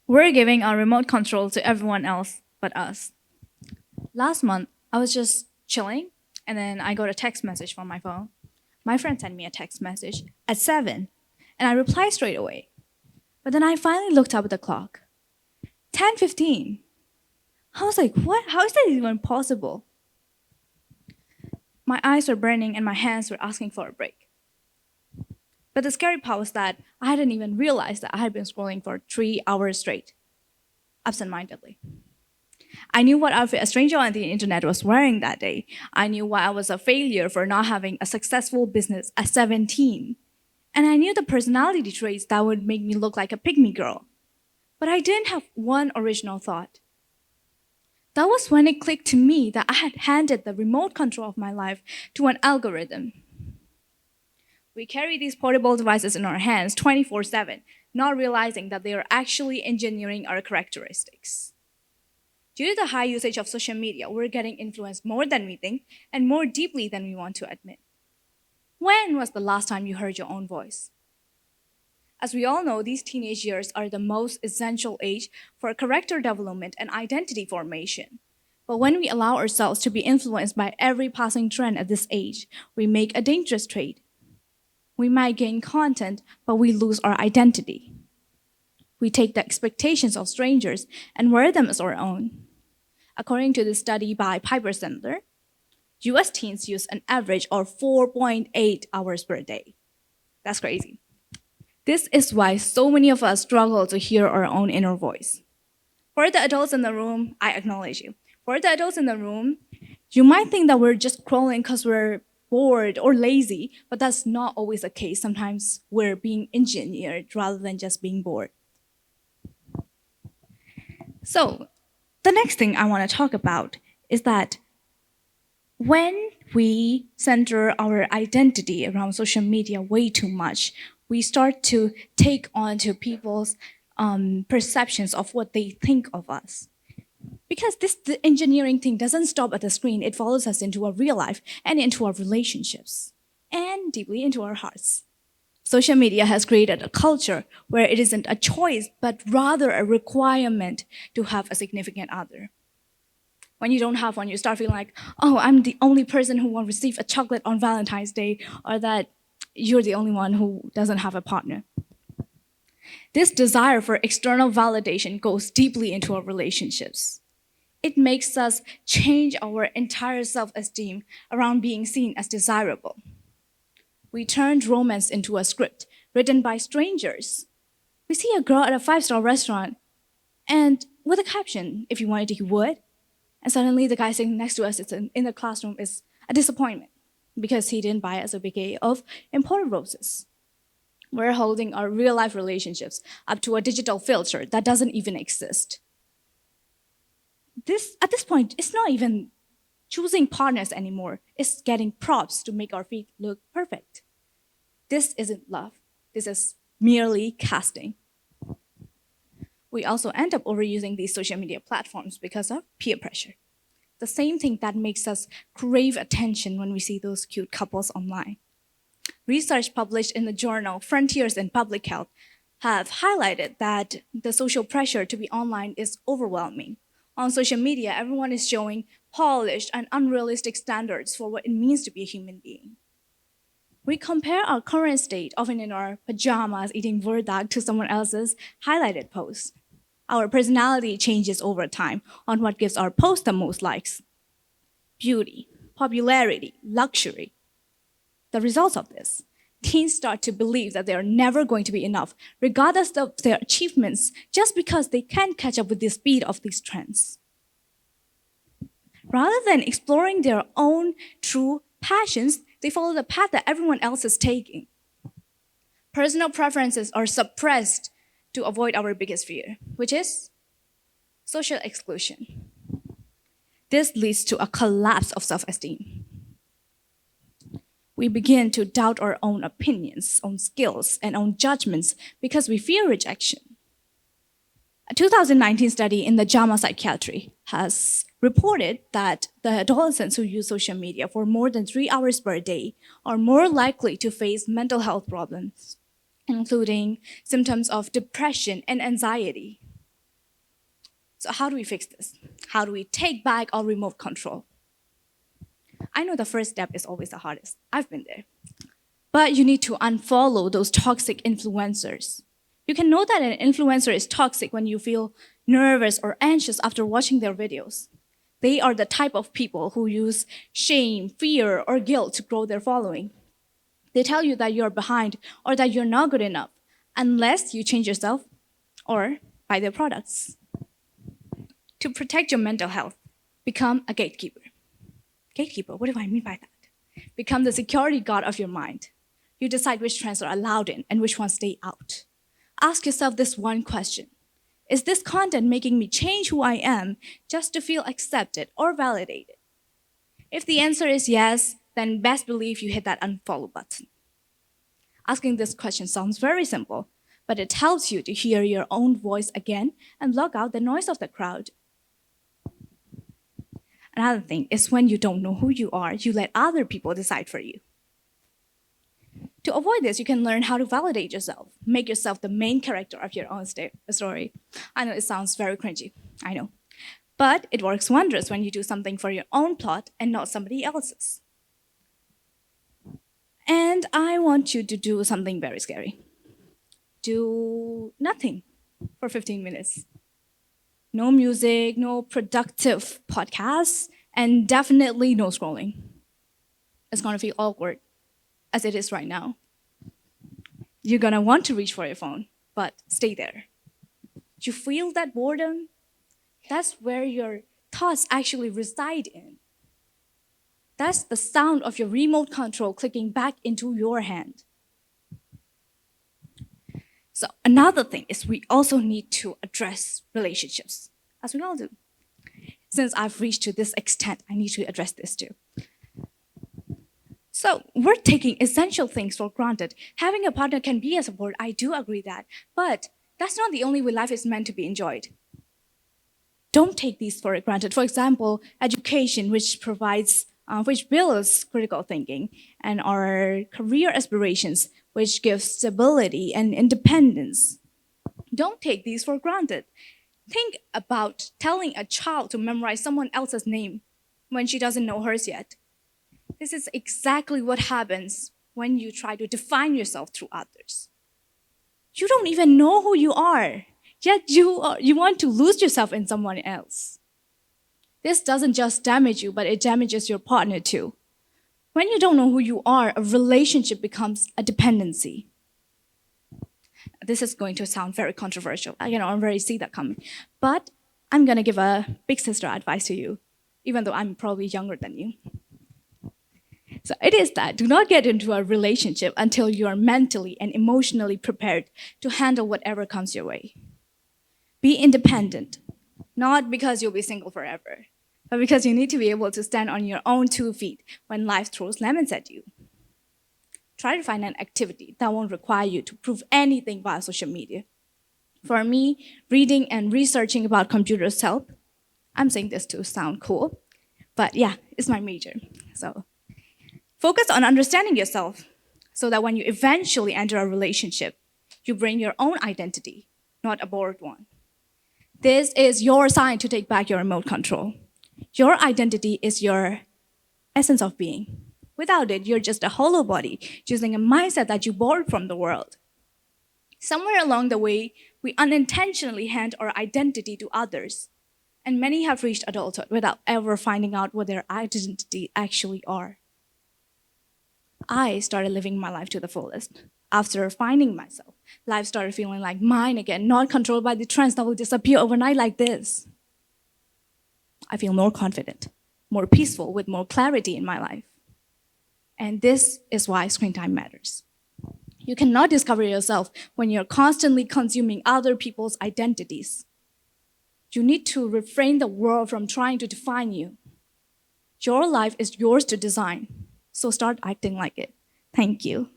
We're giving our remote control to everyone else but us. Last month, I was just chilling, and then I got a text message from my phone. My friend sent me a text message at 7, and I replied straight away. But then I finally looked up at the clock. 10:15. I was like, what? How is that even possible? My eyes were burning and my hands were asking for a break. But the scary part was that I hadn't even realized that I had been scrolling for 3 hours straight, absentmindedly. I knew what outfit a stranger on the internet was wearing that day. I knew why I was a failure for not having a successful business at 17. And I knew the personality traits that would make me look like a pygmy girl. But I didn't have one original thought. That was when it clicked to me that I had handed the remote control of my life to an algorithm. We carry these portable devices in our hands 24/7, not realizing that they are actually engineering our characteristics. Due to the high usage of social media, we're getting influenced more than we think and more deeply than we want to admit. When was the last time you heard your own voice? As we all know, these teenage years are the most essential age for character development and identity formation. But when we allow ourselves to be influenced by every passing trend at this age, we make a dangerous trade. We might gain content, but we lose our identity. We take the expectations of strangers and wear them as our own. According to this study by Piper Sandler, US teens use an average of 4.8 hours per day. That's crazy. This is why so many of us struggle to hear our own inner voice. For the adults in the room, I acknowledge you. For the adults in the room, you might think that we're just scrolling because we're bored or lazy, but that's not always the case. Sometimes we're being engineered rather than just being bored. So, the next thing I want to talk about is that when we center our identity around social media way too much, we start to take on to people's perceptions of what they think of us. Because the engineering thing doesn't stop at the screen, it follows us into our real life and into our relationships and deeply into our hearts. Social media has created a culture where it isn't a choice, but rather a requirement to have a significant other. When you don't have one, you start feeling like, oh, I'm the only person who will receive a chocolate on Valentine's Day, or that you're the only one who doesn't have a partner. This desire for external validation goes deeply into our relationships. It makes us change our entire self-esteem around being seen as desirable. We turned romance into a script written by strangers. We see a girl at a 5-star restaurant and with a caption, if you wanted, you would. And suddenly the guy sitting next to us in the classroom is a disappointment because he didn't buy us a bouquet of imported roses. We're holding our real life relationships up to a digital filter that doesn't even exist. At this point, it's not even choosing partners anymore. It's getting props to make our feet look perfect. This isn't love. This is merely casting. We also end up overusing these social media platforms because of peer pressure. The same thing that makes us crave attention when we see those cute couples online. Research published in the journal Frontiers in Public Health have highlighted that the social pressure to be online is overwhelming. On social media, everyone is showing polished and unrealistic standards for what it means to be a human being. We compare our current state, often in our pajamas, eating burdak, to someone else's highlighted post. Our personality changes over time on what gives our post the most likes. Beauty, popularity, luxury. The results of this, teens start to believe that they are never going to be enough, regardless of their achievements, just because they can't catch up with the speed of these trends. Rather than exploring their own true passions, they follow the path that everyone else is taking. Personal preferences are suppressed to avoid our biggest fear, which is social exclusion. This leads to a collapse of self-esteem. We begin to doubt our own opinions, own skills, and own judgments because we fear rejection. A 2019 study in the JAMA Psychiatry has reported that the adolescents who use social media for more than 3 hours per day are more likely to face mental health problems, including symptoms of depression and anxiety. So how do we fix this? How do we take back our remote control? I know the first step is always the hardest. I've been there. But you need to unfollow those toxic influencers. You can know that an influencer is toxic when you feel nervous or anxious after watching their videos. They are the type of people who use shame, fear, or guilt to grow their following. They tell you that you're behind or that you're not good enough unless you change yourself or buy their products. To protect your mental health, become a gatekeeper. Gatekeeper, what do I mean by that? Become the security guard of your mind. You decide which trends are allowed in and which ones stay out. Ask yourself this one question. Is this content making me change who I am just to feel accepted or validated? If the answer is yes, then best believe you hit that unfollow button. Asking this question sounds very simple, but it helps you to hear your own voice again and block out the noise of the crowd. Another thing is when you don't know who you are, you let other people decide for you. To avoid this, you can learn how to validate yourself. Make yourself the main character of your own story. I know it sounds very cringy, I know. But it works wonders when you do something for your own plot and not somebody else's. And I want you to do something very scary. Do nothing for 15 minutes. No music, no productive podcasts, and definitely no scrolling. It's gonna feel awkward, as it is right now. You're gonna want to reach for your phone, but stay there. You feel that boredom? That's where your thoughts actually reside in. That's the sound of your remote control clicking back into your hand. So another thing is we also need to address relationships, as we all do. Since I've reached to this extent, I need to address this too. So we're taking essential things for granted. Having a partner can be a support, I do agree that, but that's not the only way life is meant to be enjoyed. Don't take these for granted. For example, education, which builds critical thinking, and our career aspirations, which give stability and independence. Don't take these for granted. Think about telling a child to memorize someone else's name when she doesn't know hers yet. This is exactly what happens when you try to define yourself through others. You don't even know who you are, yet you want to lose yourself in someone else. This doesn't just damage you, but it damages your partner too. When you don't know who you are, a relationship becomes a dependency. This is going to sound very controversial. I already see that coming. But I'm going to give a big sister advice to you, even though I'm probably younger than you. So it is that do not get into a relationship until you are mentally and emotionally prepared to handle whatever comes your way. Be independent, not because you'll be single forever, but because you need to be able to stand on your own 2 feet when life throws lemons at you. Try to find an activity that won't require you to prove anything via social media. For me, reading and researching about computers help. I'm saying this to sound cool, but yeah, it's my major. So focus on understanding yourself so that when you eventually enter a relationship, you bring your own identity, not a borrowed one. This is your sign to take back your remote control. Your identity is your essence of being. Without it, you're just a hollow body using a mindset that you borrowed from the world. Somewhere along the way, we unintentionally hand our identity to others, and many have reached adulthood without ever finding out what their identity actually are. I started living my life to the fullest. After finding myself, life started feeling like mine again, not controlled by the trends that will disappear overnight like this. I feel more confident, more peaceful, with more clarity in my life. And this is why screen time matters. You cannot discover yourself when you're constantly consuming other people's identities. You need to refrain the world from trying to define you. Your life is yours to design, so start acting like it. Thank you.